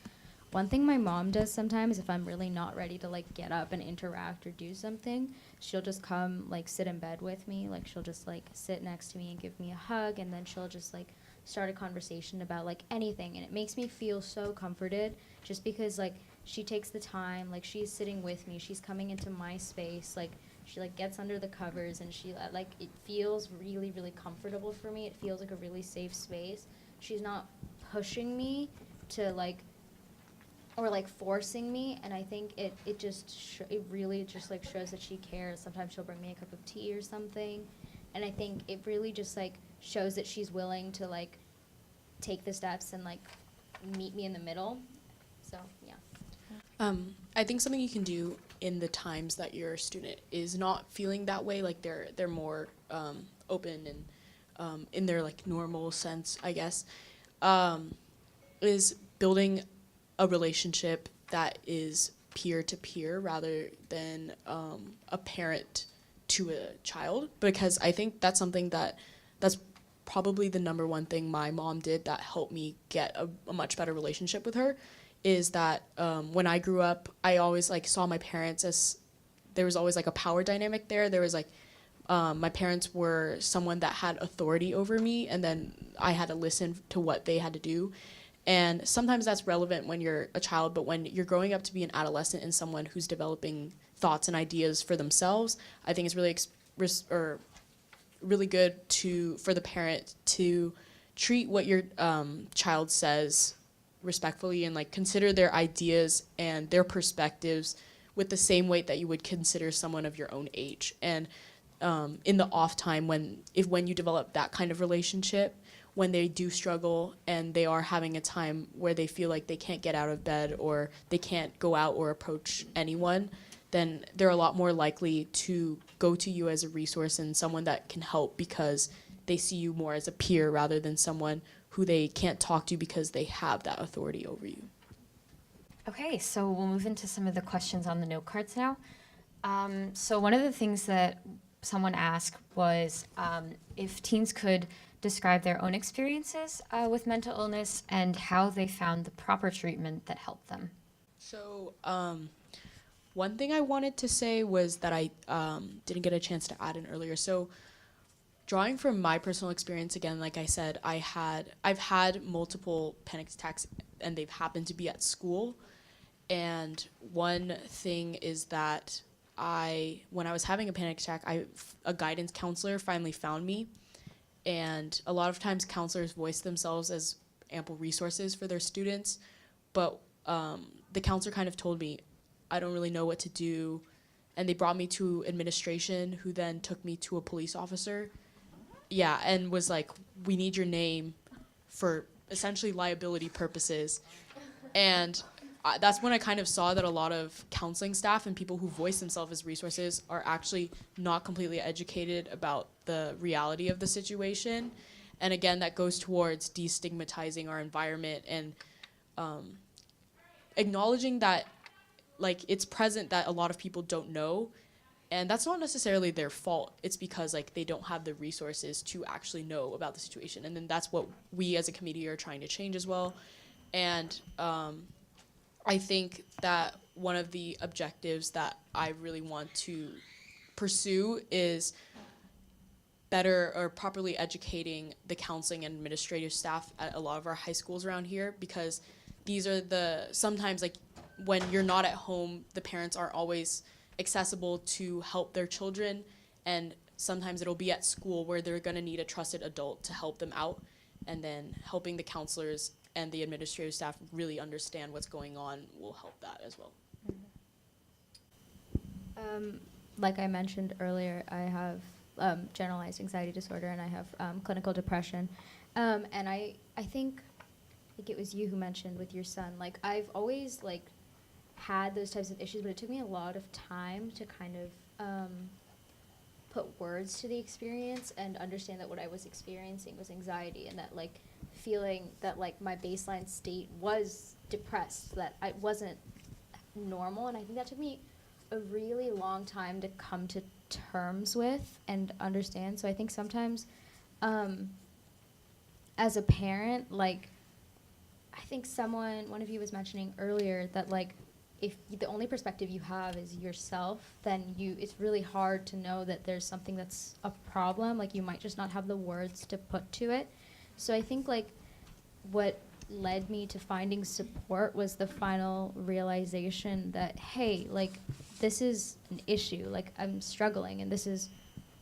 [SPEAKER 6] One thing my mom does sometimes, if I'm really not ready to like get up and interact or do something, she'll just come like sit in bed with me. Like she'll just like sit next to me and give me a hug, and then she'll just like start a conversation about like anything, and it makes me feel so comforted just because like she takes the time, like she's sitting with me, she's coming into my space, like she like gets under the covers, and she like it feels really, really comfortable for me. It feels like a really safe space. She's not pushing me to like or like forcing me, and I think it really just like shows that she cares. Sometimes she'll bring me a cup of tea or something, and I think it really just like shows that she's willing to like take the steps and like meet me in the middle. So yeah.
[SPEAKER 4] I think something you can do in the times that you're a student is not feeling that way, like they're more open and in their like normal sense, I guess, is building a relationship that is peer-to-peer rather than a parent to a child, because I think that's something that's probably the number one thing my mom did that helped me get a much better relationship with her, is that when I grew up, I always like saw my parents as, there was always like a power dynamic there. There was like, my parents were someone that had authority over me, and then I had to listen to what they had to do. And sometimes that's relevant when you're a child, but when you're growing up to be an adolescent and someone who's developing thoughts and ideas for themselves, I think it's really good for the parent to treat what your child says respectfully and like consider their ideas and their perspectives with the same weight that you would consider someone of your own age. And in the off time, when you develop that kind of relationship, when they do struggle and they are having a time where they feel like they can't get out of bed or they can't go out or approach anyone, then they're a lot more likely to go to you as a resource and someone that can help, because they see you more as a peer rather than someone who they can't talk to because they have that authority over you.
[SPEAKER 1] Okay, so we'll move into some of the questions on the note cards now. So one of the things that someone asked was if teens could describe their own experiences with mental illness and how they found the proper treatment that helped them.
[SPEAKER 4] So one thing I wanted to say was that I didn't get a chance to add in earlier. So drawing from my personal experience, again, like I said, I've had multiple panic attacks, and they've happened to be at school. And one thing is that when I was having a panic attack, a guidance counselor finally found me. And a lot of times counselors voice themselves as ample resources for their students. But the counselor kind of told me, I don't really know what to do. And they brought me to administration, who then took me to a police officer. Yeah, and was like, we need your name for essentially liability purposes. And that's when I kind of saw that a lot of counseling staff and people who voice themselves as resources are actually not completely educated about the reality of the situation. And again, that goes towards destigmatizing our environment and acknowledging that, like, it's present that a lot of people don't know. And that's not necessarily their fault. It's because, like, they don't have the resources to actually know about the situation. And then that's what we as a committee are trying to change as well. And I think that one of the objectives that I really want to pursue is better or properly educating the counseling and administrative staff at a lot of our high schools around here, because these are sometimes, like, when you're not at home, the parents aren't always accessible to help their children, and sometimes it'll be at school where they're going to need a trusted adult to help them out, and then helping the counselors and the administrative staff really understand what's going on will help that as well.
[SPEAKER 6] Like I mentioned earlier, I have generalized anxiety disorder, and I have clinical depression. And I think it was you who mentioned with your son, like, I've always, like, had those types of issues, but it took me a lot of time to kind of put words to the experience and understand that what I was experiencing was anxiety, and that, like, feeling that, like, my baseline state was depressed, that I wasn't normal. And I think that took me a really long time to come to terms with and understand. So I think sometimes as a parent, like, I think one of you was mentioning earlier that, like, if the only perspective you have is yourself, then it's really hard to know that there's something that's a problem. Like, you might just not have the words to put to it. So I think, like, what led me to finding support was the final realization that, hey, like, this is an issue. Like, I'm struggling, and this is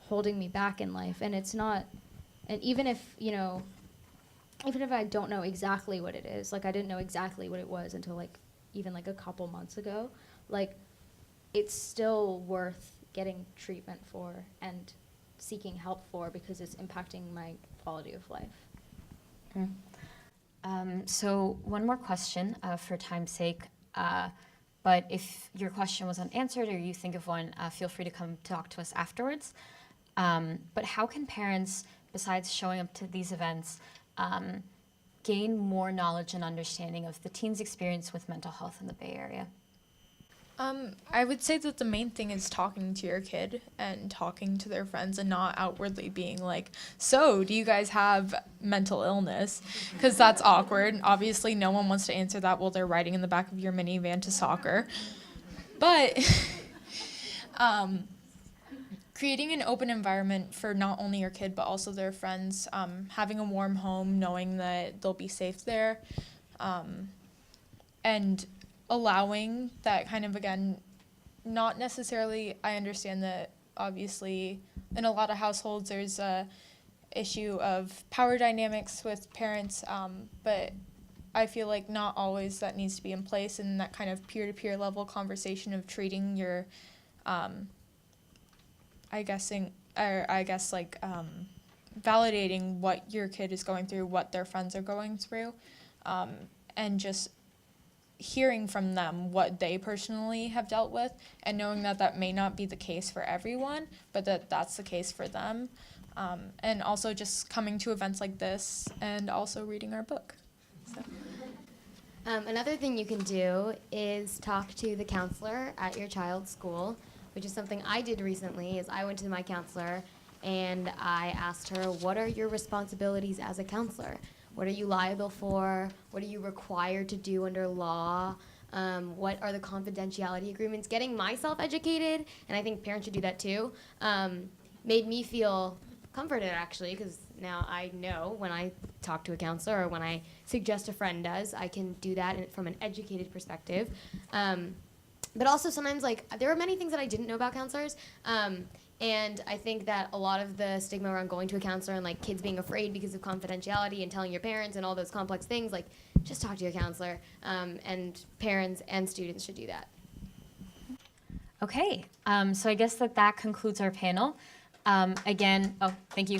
[SPEAKER 6] holding me back in life. And it's not, and even if I don't know exactly what it is, like, I didn't know exactly what it was until, like, even, like, a couple months ago, like, it's still worth getting treatment for and seeking help for, because it's impacting my quality of life.
[SPEAKER 1] Okay. So one more question for time's sake, but if your question was unanswered or you think of one, feel free to come talk to us afterwards. But how can parents, besides showing up to these events, gain more knowledge and understanding of the teens' experience with mental health in the Bay Area?
[SPEAKER 2] I would say that the main thing is talking to your kid and talking to their friends, and not outwardly being like, so do you guys have mental illness? Because that's awkward. Obviously, no one wants to answer that while they're riding in the back of your minivan to soccer. But creating an open environment for not only your kid, but also their friends, having a warm home, knowing that they'll be safe there, and allowing that kind of, again, not necessarily, I understand that obviously in a lot of households there's a issue of power dynamics with parents, but I feel like not always that needs to be in place, and that kind of peer-to-peer level conversation of treating your, validating what your kid is going through, what their friends are going through, and just hearing from them what they personally have dealt with, and knowing that that may not be the case for everyone, but that that's the case for them. And also just coming to events like this, and also reading our book. So.
[SPEAKER 5] Another thing you can do is talk to the counselor at your child's school, which is something I did recently. Is I went to my counselor and I asked her, what are your responsibilities as a counselor? What are you liable for? What are you required to do under law? What are the confidentiality agreements? Getting myself educated, and I think parents should do that too, made me feel comforted actually, because now I know when I talk to a counselor or when I suggest a friend does, I can do that from an educated perspective. But also sometimes, like, there are many things that I didn't know about counselors. And I think that a lot of the stigma around going to a counselor and like kids being afraid because of confidentiality and telling your parents and all those complex things, like just talk to your counselor. And parents and students should do that.
[SPEAKER 1] Okay, so I guess that concludes our panel. Again, oh, thank you.